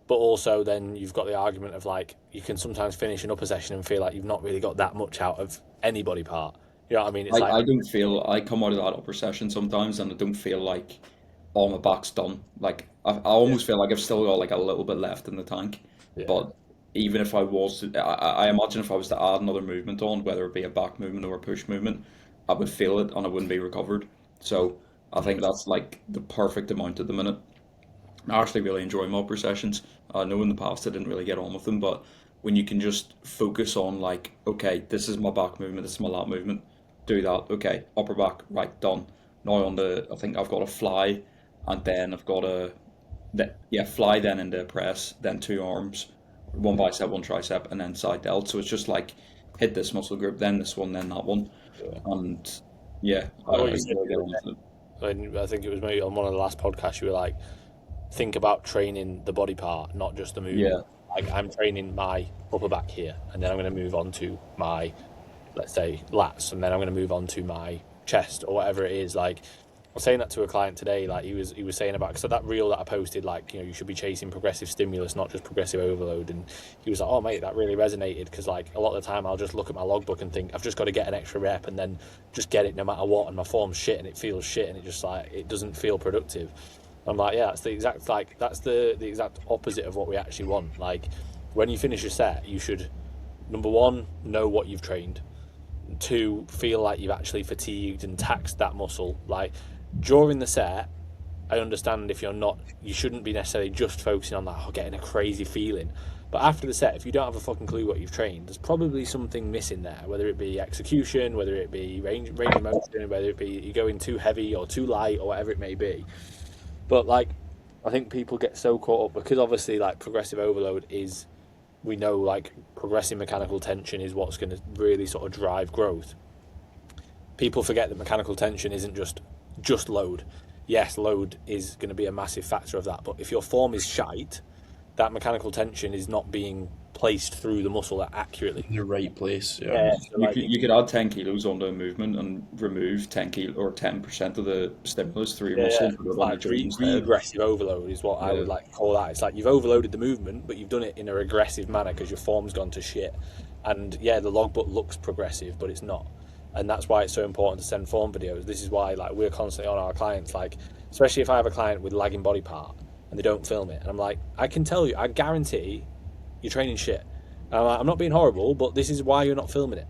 But also then you've got the argument of like you can sometimes finish an upper session and feel like you've not really got that much out of any body part. You know what I mean? It's like, I don't feel, I come out of that upper session sometimes and I don't feel like all my back's done. Like I almost feel like I've still got like a little bit left in the tank. yeah, But even if I was I imagine if I was to add another movement on, whether it be a back movement or a push movement, I would feel it and I wouldn't be recovered. So I think that's like the perfect amount at the minute. I actually really enjoy my upper sessions. I know in the past I didn't really get on with them, but when you can just focus on like, okay, this is my back movement, this is my lat movement, do that. Okay, upper back, right, done. Now on the, I think I've got a fly, and then I've got yeah, fly then into press, then two arms, one bicep, one tricep, and then side delt. So it's just like hit this muscle group, then this one, then that one, yeah. and yeah, I What you said really the get other on with it. I think it was maybe on one of the last podcasts, you were like, think about training the body part, not just the movement. Yeah, Like I'm training my upper back here, and then I'm going to move on to my, let's say, lats, and then I'm going to move on to my chest or whatever it is. Like I was saying that to a client today. Like he was saying about, so that reel that I posted, like, you know, you should be chasing progressive stimulus, not just progressive overload. And he was like, oh mate, that really resonated, because like a lot of the time I'll just look at my logbook and think I've just got to get an extra rep and then just get it no matter what, and my form's shit and it feels shit and it just like it doesn't feel productive. I'm like, yeah, that's the exact the exact opposite of what we actually want. Like when you finish a set, you should, number one, know what you've trained. Two, feel like you've actually fatigued and taxed that muscle. Like during the set, I understand if you're not, you shouldn't be necessarily just focusing on that, getting a crazy feeling. But after the set, if you don't have a fucking clue what you've trained, there's probably something missing there, whether it be execution, whether it be range of motion, whether it be you're going too heavy or too light or whatever it may be. But like, I think people get so caught up because obviously like progressive overload is, we know like progressive mechanical tension is what's going to really sort of drive growth. People forget that mechanical tension isn't just load. Yes, load is going to be a massive factor of that, but if your form is shite, that mechanical tension is not being placed through the muscle accurately. In the right place. Yeah. Yeah, so You like could you could add 10 kilos onto a movement and remove 10 kilo or 10% of the stimulus through your muscle and put it it's on the like joint instead. regressive overload is what I Yeah. would like to call that. It's like you've overloaded the movement, but you've done it in a regressive manner because your form's gone to shit. And yeah, the logbook looks progressive, but it's not. And that's why it's so important to send form videos. This is why like we're constantly on our clients, like especially if I have a client with lagging body part and they don't film it, and I'm like, I can tell you, I guarantee you're training shit. And I'm like, I'm not being horrible, but this is why you're not filming it.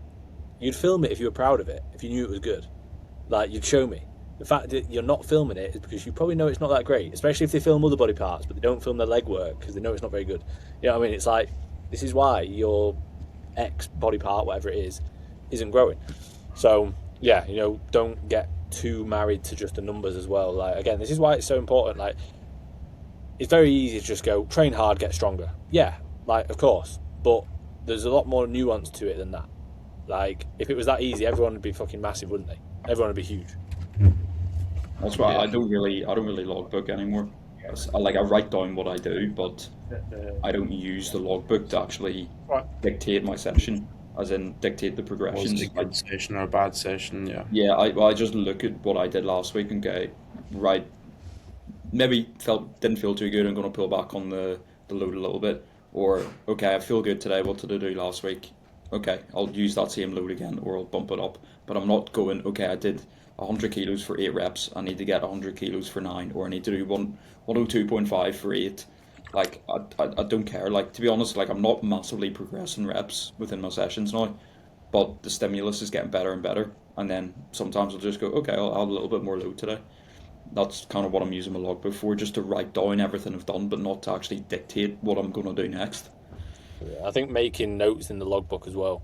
You'd film it if you were proud of it, if you knew it was good. Like you'd show me. The fact that you're not filming it is because you probably know it's not that great, especially if they film other body parts, but they don't film their leg work because they know it's not very good. You know what I mean? It's like, this is why your X body part, whatever it is, isn't growing. So, yeah, you know, don't get too married to just the numbers as well. Like, again, this is why it's so important. Like, it's very easy to just go, train hard, get stronger. Yeah, like, of course. But there's a lot more nuance to it than that. Like, if it was that easy, everyone would be fucking massive, wouldn't they? Everyone would be huge. That's why Yeah. I don't really logbook anymore. I write down what I do, but I don't use the logbook to actually dictate my session, as in dictate the Was progressions. it a good session or a bad session? Yeah. Yeah, I just look at what I did last week and go, right, maybe didn't feel too good. I'm going to pull back on the load a little bit, or okay, I feel good today. What did I do last week? Okay, I'll use that same load again, or I'll bump it up. But I'm not going, okay, I did 100 kilos for 8 reps. I need to get 100 kilos for 9, or I need to do 102.5 for 8. Like I don't care. Like, to be honest, like I'm not massively progressing reps within my sessions now, but the stimulus is getting better and better. And then sometimes I'll just go, okay, I'll add a little bit more load today. That's kind of what I'm using my logbook for, just to write down everything I've done, but not to actually dictate what I'm going to do next. Yeah, I think making notes in the logbook as well.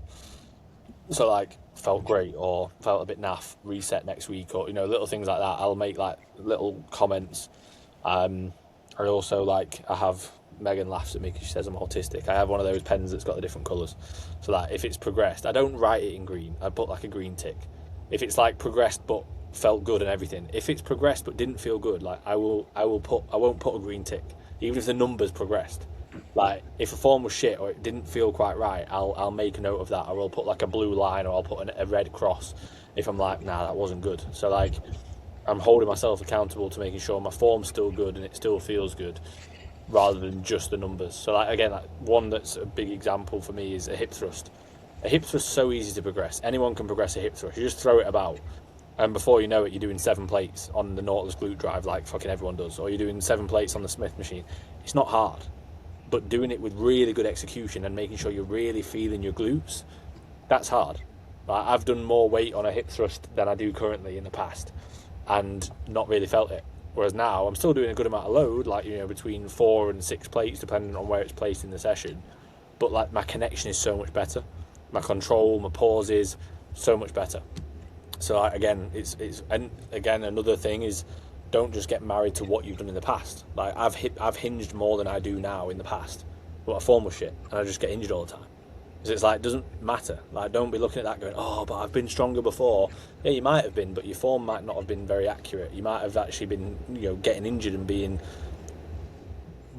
So like, felt great or felt a bit naff, reset next week, or you know, little things like that. I'll make like little comments. I also like, I have, Megan laughs at me because she says I'm autistic. I have one of those pens that's got the different colours, so that if it's progressed, I don't write it in green. I put like a green tick. If it's like progressed but felt good and everything. If it's progressed but didn't feel good, like I won't put a green tick, even if the numbers progressed. Like if a form was shit or it didn't feel quite right, I'll make a note of that, or I'll put like a blue line, or I'll put a red cross if I'm like, nah, that wasn't good. So like, I'm holding myself accountable to making sure my form's still good and it still feels good, rather than just the numbers. So like, again, like one that's a big example for me is a hip thrust. A hip thrust is so easy to progress. Anyone can progress a hip thrust. You just throw it about, and before you know it, you're doing 7 plates on the Nautilus glute drive like fucking everyone does, or you're doing 7 plates on the Smith machine. It's not hard, but doing it with really good execution and making sure you're really feeling your glutes, that's hard. Like, I've done more weight on a hip thrust than I do currently in the past, and not really felt it. Whereas now I'm still doing a good amount of load, like, you know, between 4 and 6 plates, depending on where it's placed in the session. But like, my connection is so much better, my control, my pauses, so much better. So like, again, it's and again, another thing is, don't just get married to what you've done in the past. Like I've hinged more than I do now in the past, but my form was shit, and I just get injured all the time. So it's like, it doesn't matter. Like, don't be looking at that going, oh, but I've been stronger before. Yeah, you might have been, but your form might not have been very accurate. You might have actually been, you know, getting injured and being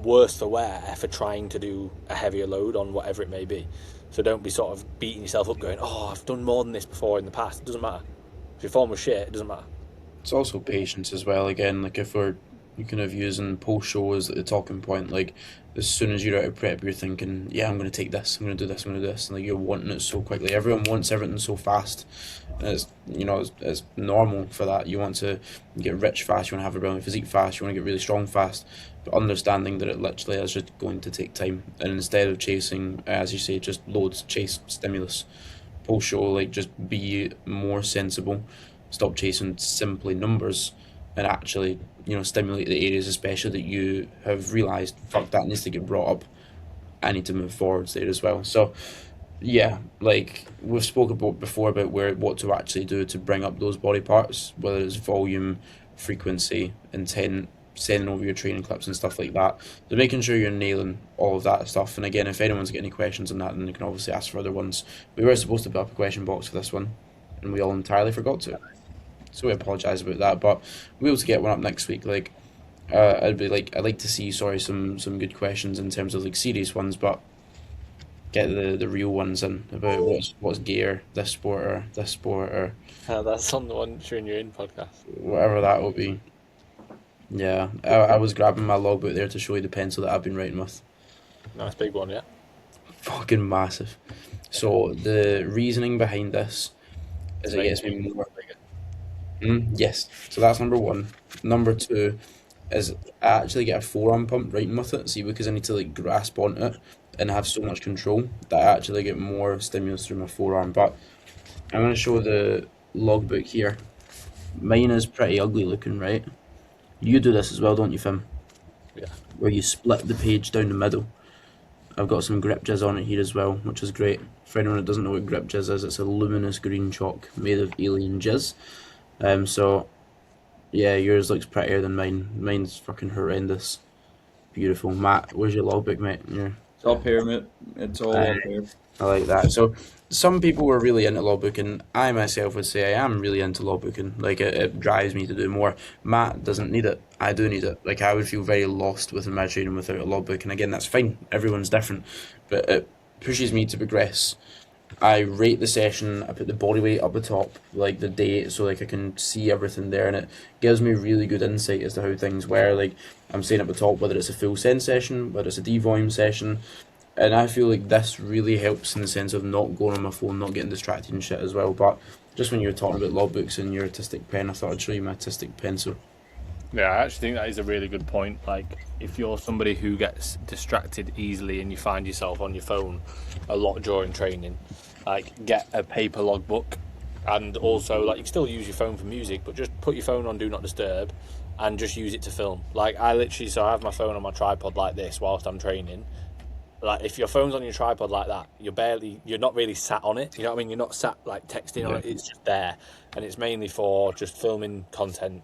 worse for wear for trying to do a heavier load on whatever it may be. So don't be sort of beating yourself up going, oh, I've done more than this before in the past. It doesn't matter. If your form was shit, it doesn't matter. It's also patience as well. Again, like if we're kind of using post show as the talking point, like as soon as you're out of prep, you're thinking, yeah, I'm going to take this, I'm going to do this, I'm going to do this, and like you're wanting it so quickly. Everyone wants everything so fast, and it's, you know, it's normal for that. You want to get rich fast, you want to have a brilliant physique fast, you want to get really strong fast, but understanding that it literally is just going to take time. And instead of chasing, as you say, just loads, chase stimulus. Post show, like, just be more sensible, stop chasing simply numbers, and actually, you know, stimulate the areas especially that you have realised, fuck, that needs to get brought up. I need to move forwards there as well. So yeah, like we've spoken about before about what to actually do to bring up those body parts, whether it's volume, frequency, intent, sending over your training clips and stuff like that. So making sure you're nailing all of that stuff. And again, if anyone's got any questions on that, then you can obviously ask for other ones. We were supposed to put up a question box for this one, and we all entirely forgot to. So we apologise about that, but we'll be able to get one up next week. Like, I'd like to see, some good questions in terms of like serious ones, but get the real ones in about what's gear, this sport, or That's on the One During Your In podcast. whatever that will be. Yeah, I was grabbing my logbook there to show you the pencil that I've been writing with. Nice big one, yeah. Fucking massive. So the reasoning behind this is it gets me Maybe more. bigger. Yes, so that's number one. Number two is I actually get a forearm pump writing with it. See, because I need to like grasp onto it and have so much control that I actually get more stimulus through my forearm. But I'm gonna show the logbook here. Mine is pretty ugly looking, right? You do this as well, don't you, Fim? Yeah. Where you split the page down the middle. I've got some grip jizz on it here as well, which is great. For anyone that doesn't know what grip jizz is, it's a luminous green chalk made of alien jizz. So yeah, yours looks prettier than mine. Mine's fucking horrendous. Beautiful. Matt, where's your logbook, mate? Yeah, It's up here, mate. It's all up here. I like that. So some people were really into logbooking. I myself would say I am really into logbooking. Like it drives me to do more. Matt doesn't need it. I do need it. Like I would feel very lost within my training without a logbook. And again, that's fine. Everyone's different, but it pushes me to progress. I rate the session. I put the body weight up the top, like the date, so like I can see everything there, and it gives me really good insight as to how things were. Like I'm saying up the top, whether it's a full send session, whether it's a devolume session, and I feel like this really helps in the sense of not going on my phone, not getting distracted and shit as well. But just when you were talking about logbooks and your artistic pen, I thought I'd show you my artistic pencil. Yeah, I actually think that is a really good point. Like, if you're somebody who gets distracted easily and you find yourself on your phone a lot during training, like, get a paper logbook, and also, like, you can still use your phone for music, but just put your phone on Do Not Disturb and just use it to film. Like, I have my phone on my tripod like this whilst I'm training. Like, if your phone's on your tripod like that, you're not really sat on it. You know what I mean? You're not sat, like, texting on it. It's just there. And it's mainly for just filming content.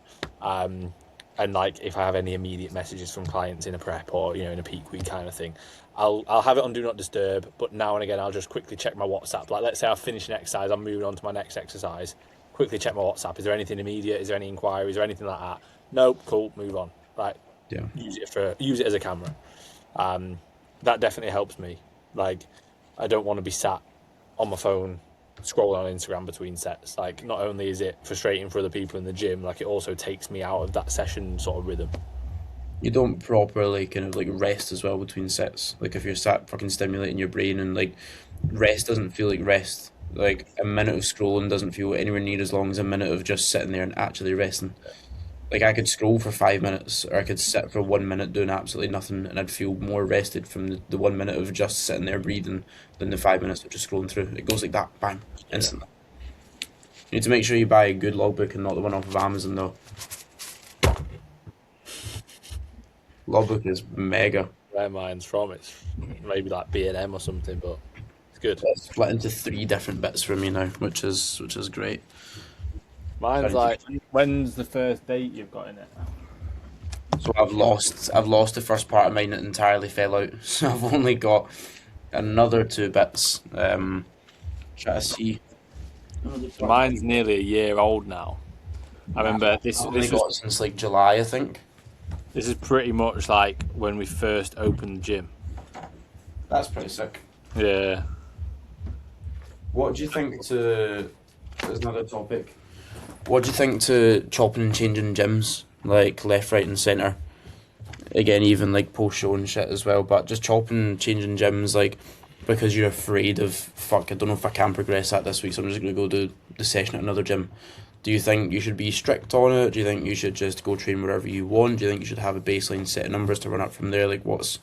And like if I have any immediate messages from clients in a prep or in a peak week kind of thing, I'll have it on Do Not Disturb, but now and again I'll just quickly check my WhatsApp. Like let's say I've finished an exercise, I'm moving on to my next exercise, quickly check my WhatsApp. Is there anything immediate? Is there any inquiries or anything like that? Nope, cool, move on. Like use it as a camera. That definitely helps me. Like I don't want to be sat on my phone scrolling on Instagram between sets. Like not only is it frustrating for other people in the gym, like it also takes me out of that session sort of rhythm. You don't properly kind of like rest as well between sets. Like if you're sat fucking stimulating your brain, and like rest doesn't feel like rest. Like a minute of scrolling doesn't feel anywhere near as long as a minute of just sitting there and actually resting. Like I could scroll for 5 minutes, or I could sit for 1 minute doing absolutely nothing, and I'd feel more rested from the 1 minute of just sitting there breathing than the 5 minutes of just scrolling through. It goes like that, bang, instantly. You need to make sure you buy a good logbook and not the one off of Amazon though. Logbook is mega. Where mine's from, it's maybe like B&M or something, but it's good. It's split into 3 different bits for me now, which is great. Mine's like, when's the first date you've got in it? So I've lost the first part of mine. It entirely fell out. So I've only got another 2 bits. Try to see. Mine's nearly a year old now. I remember this. I've only This got was it since like July, I think. this is pretty much like when we first opened the gym. That's pretty sick. Yeah. What do you think to? There's another topic. What do you think to chopping and changing gyms, like left, right, and centre? Again, even like post show and shit as well, but just chopping and changing gyms, like because you're afraid of fuck. I don't know if I can progress that this week, so I'm just gonna go do the session at another gym. Do you think you should be strict on it? Do you think you should just go train wherever you want? Do you think you should have a baseline set of numbers to run up from there? Like, what's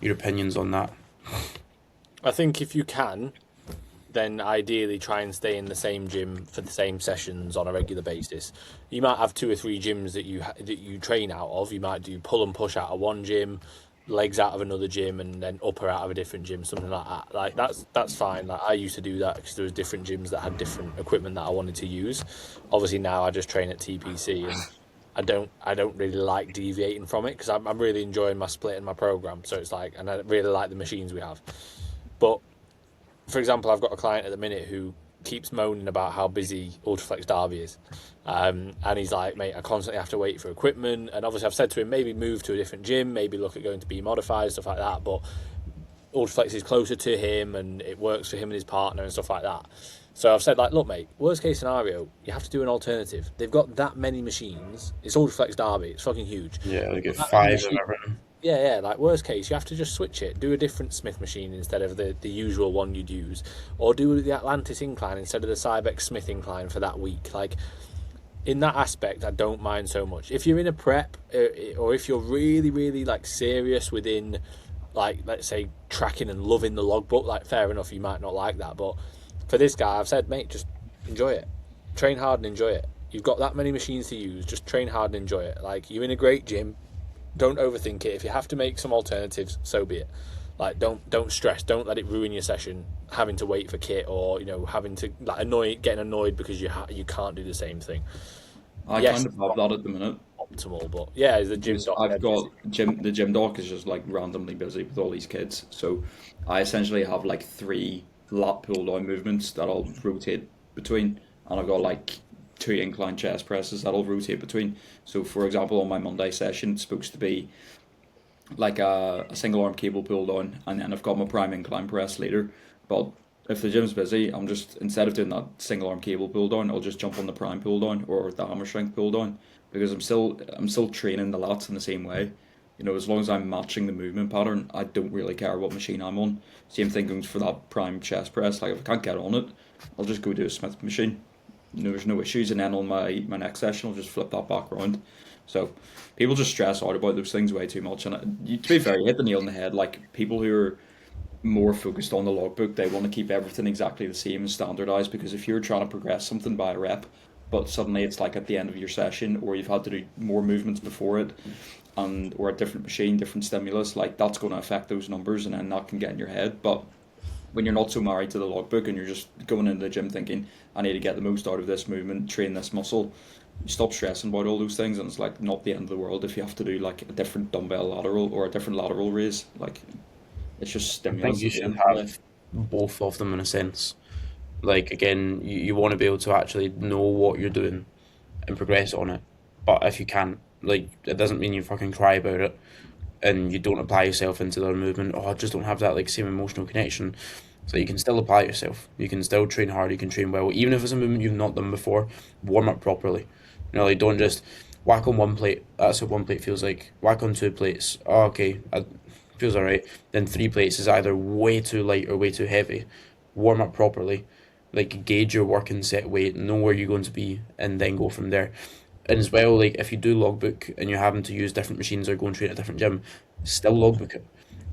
your opinions on that? I think if you can, then ideally try and stay in the same gym for the same sessions on a regular basis. You might have 2 or 3 gyms that you train out of. You might do pull and push out of one gym, legs out of another gym, and then upper out of a different gym, something like that. Like that's fine. Like I used to do that because there was different gyms that had different equipment that I wanted to use. Obviously now I just train at TPC, and I don't really like deviating from it because I'm really enjoying my split and my program. So it's like, and I really like the machines we have. But for example, I've got a client at the minute who keeps moaning about how busy Ultraflex Derby is. And he's like, mate, I constantly have to wait for equipment. And obviously I've said to him, maybe move to a different gym, maybe look at going to be modified, stuff like that. But Ultraflex is closer to him and it works for him and his partner and stuff like that. So I've said, like, look, mate, worst case scenario, you have to do an alternative. They've got that many machines. It's Ultraflex Derby. It's fucking huge. Yeah, they get 5 of everything. Yeah. Like, worst case, you have to just switch it. Do a different Smith machine instead of the usual one you'd use. Or do the Atlantis incline instead of the Cybex Smith incline for that week. Like, in that aspect, I don't mind so much. If you're in a prep, or if you're really, really, like, serious within, like, let's say, tracking and loving the logbook, like, fair enough, you might not like that, but for this guy, I've said, mate, just enjoy it. Train hard and enjoy it. You've got that many machines to use. Just train hard and enjoy it. Like, you're in a great gym. Don't overthink it. If you have to make some alternatives, so be it. Like, don't stress. Don't let it ruin your session. Having to wait for kit, or having to getting annoyed because you can't do the same thing. I kind of have that at the minute. Optimal, but yeah, the gym doc. I've got the gym doc is just like randomly busy with all these kids, so I essentially have like 3 lat pull down movements that I'll rotate between, and I've got like 2 incline chest presses that I'll rotate between. So for example, on my Monday session, it's supposed to be like a single arm cable pull down, and then I've got my prime incline press later. But if the gym's busy, I'm just, instead of doing that single arm cable pull down, I'll just jump on the prime pull down or the hammer strength pull down, because I'm still training the lats in the same way. As long as I'm matching the movement pattern, I don't really care what machine I'm on. Same thing goes for that prime chest press. Like, if I can't get on it, I'll just go do a Smith machine. There's no issues, and then on my next session, I'll just flip that back around. So people just stress out about those things way too much, and to be fair, you hit the nail on the head. Like, people who are more focused on the logbook, they want to keep everything exactly the same and standardized, because if you're trying to progress something by a rep, but suddenly it's like at the end of your session, or you've had to do more movements before it, or a different machine, different stimulus, like, that's going to affect those numbers, and then that can get in your head. But when you're not so married to the logbook and you're just going into the gym thinking, I need to get the most out of this movement, train this muscle, you stop stressing about all those things, and it's like not the end of the world if you have to do like a different dumbbell lateral or a different lateral raise. Like, it's just I stimulus. think you should have both of them in a sense. Like, again, you want to be able to actually know what you're doing and progress on it. But if you can't, like, it doesn't mean you fucking cry about it and you don't apply yourself into the movement. Oh, I just don't have that like same emotional connection. So you can still apply yourself. You can still train hard. You can train well. Even if it's a movement you've not done before, warm up properly. Like, don't just whack on one plate. That's what one plate feels like. Whack on 2 plates. Oh, okay, feels alright. Then 3 plates is either way too light or way too heavy. Warm up properly. Like, gauge your working set weight, know where you're going to be, and then go from there. And as well, like, if you do logbook and you're having to use different machines or go and train at a different gym, still logbook it.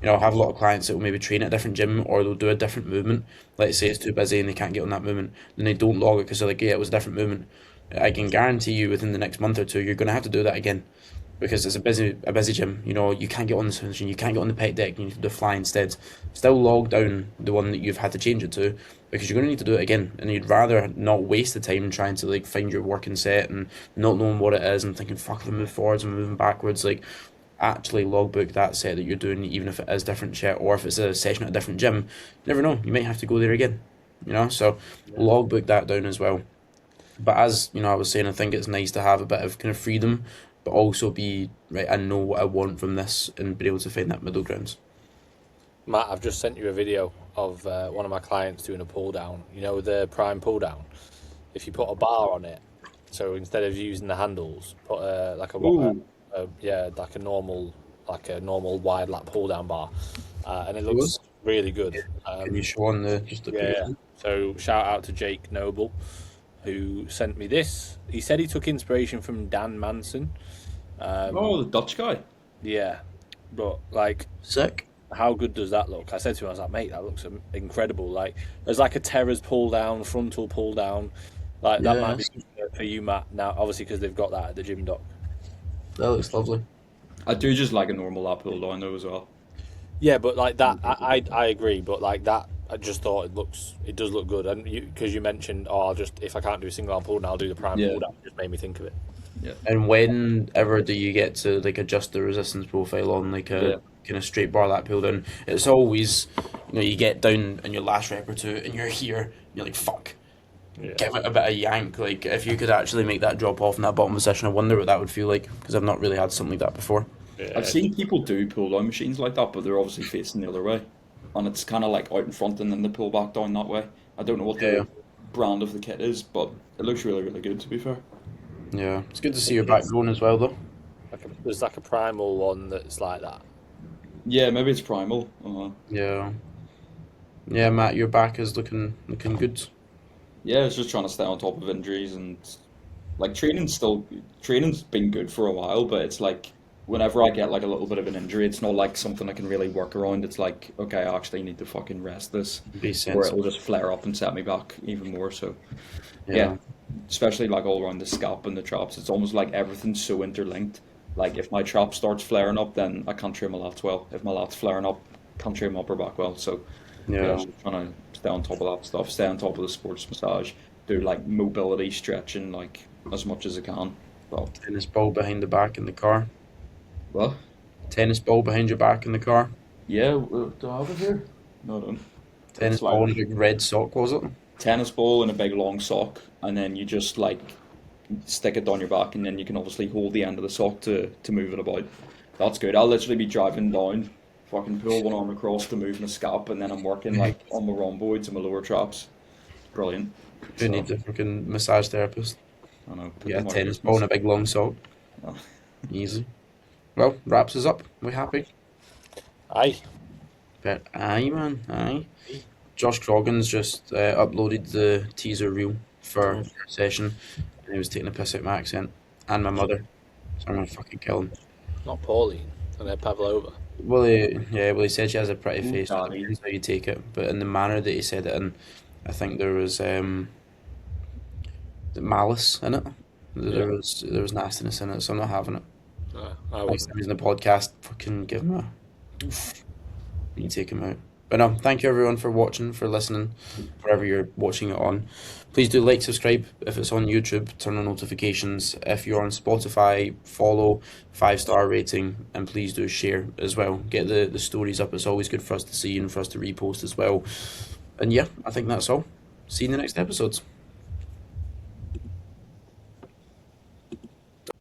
I have a lot of clients that will maybe train at a different gym, or they'll do a different movement. Let's say it's too busy and they can't get on that movement, then they don't log it because they're like, yeah, it was a different movement. I can guarantee you within the next month or 2, you're going to have to do that again, because it's a busy gym. You can't get on the machine, you can't get on the pec deck, you need to do fly instead. Still log down the one that you've had to change it to, because you're going to need to do it again, and you'd rather not waste the time trying to like find your working set and not knowing what it is and thinking, fuck, if I'm moving forwards, I'm moving backwards. Like, actually logbook that set that you're doing, even if it is different shit, or if it's a session at a different gym. You never know, you might have to go there again. So logbook that down as well. But as I was saying, I think it's nice to have a bit of kind of freedom, but also be right. I know what I want from this, and be able to find that middle ground. Matt, I've just sent you a video of one of my clients doing a pull down. The prime pull down. If you put a bar on it, so instead of using the handles, put like a normal wide lat pull down bar, and it looks really good. Can you show on the yeah. So shout out to Jake Noble, who sent me this. He said he took inspiration from Dan Manson. The Dutch guy. Yeah, but like, sick. How good does that look? I said to him, I was like, mate, that looks incredible. Like, there's like a Terra's pull down, frontal pull down. Like, that might be good for you, Matt. Now, obviously, because they've got that at the gym doc. That looks lovely. I do just like a normal lat pull down though as well. Yeah, but like that, I agree. But like that, I just thought it does look good. And because you mentioned, if I can't do a single arm pull down, I'll do the prime pull down. It just made me think of it. Yeah. And whenever do you get to like adjust the resistance profile on like a kind of straight bar lat pull down? It's always, you get down in your last rep or 2 and you're here, and you're like, fuck. Yeah. Give it a bit of yank. Like, if you could actually make that drop off in that bottom position, I wonder what that would feel like, because I've not really had something like that before. Yeah. I've seen people do pull down machines like that, but they're obviously facing the other way. and it's kind of like out in front and then they pull back down that way. I don't know what Yeah. the brand of the kit is, but it looks really, really good, to be fair. Yeah, it's good to see your back going as well, though. There's like a primal one that's like that. Yeah, maybe it's Primal. Yeah, yeah, Matt, your back is looking good. Yeah, it's just trying to stay on top of injuries and like training's been good for a while, but it's like whenever I get like a little bit of an injury, it's not like something I can really work around. It's like, okay, I actually need to fucking rest this, Be or it'll sensible. just flare up and set me back even more. So Yeah, yeah, especially like all around the scalp and the traps, it's almost like everything's so interlinked. Like if my trap starts flaring up, then I can't train my lats well. If my lats flaring up, can't train my upper back well. So yeah, yeah. just trying to stay on top of that stuff, stay on top of the sports massage, do like mobility stretching like as much as I can. Well, Tennis ball behind the back in the car. well, Tennis ball behind your back in the car. yeah. Do I have it here? No, I don't. Tennis It's ball like and a big red sock, was it? tennis ball and a big long sock, and then you just like stick it down your back, and then you can obviously hold the end of the sock to move it about. That's good. I'll literally be driving down, fucking pull one arm across to move my scalp, and then I'm working like on my rhomboids and my lower traps. Brilliant. Who So needs a freaking massage therapist? I know. Put Yeah, them out of tennis ball and business. a big long sock. Oh, Easy. Well, wraps us up. We happy? Aye. But aye, man, aye. Josh Croggan's just uploaded the teaser reel for our session, and he was taking a piss at my accent and my mother. So I'm gonna fucking kill him. Not Pauline. And then Pavlova. Well, he said she has a pretty Ooh, face. So it daddy. depends how you take it, but in the manner that he said it in, I think there was malice in it. Yeah. There was nastiness in it, so I'm not having it. I Next wouldn't. time he's in the podcast, fucking give him a. You take him out. But no, thank you everyone for watching, for listening, wherever you're watching it on. Please do like, subscribe if it's on YouTube, turn on notifications. If you're on Spotify, follow, 5-star rating, and please do share as well. Get the stories up. It's always good for us to see and for us to repost as well. And yeah, I think that's all. See you in the next episodes.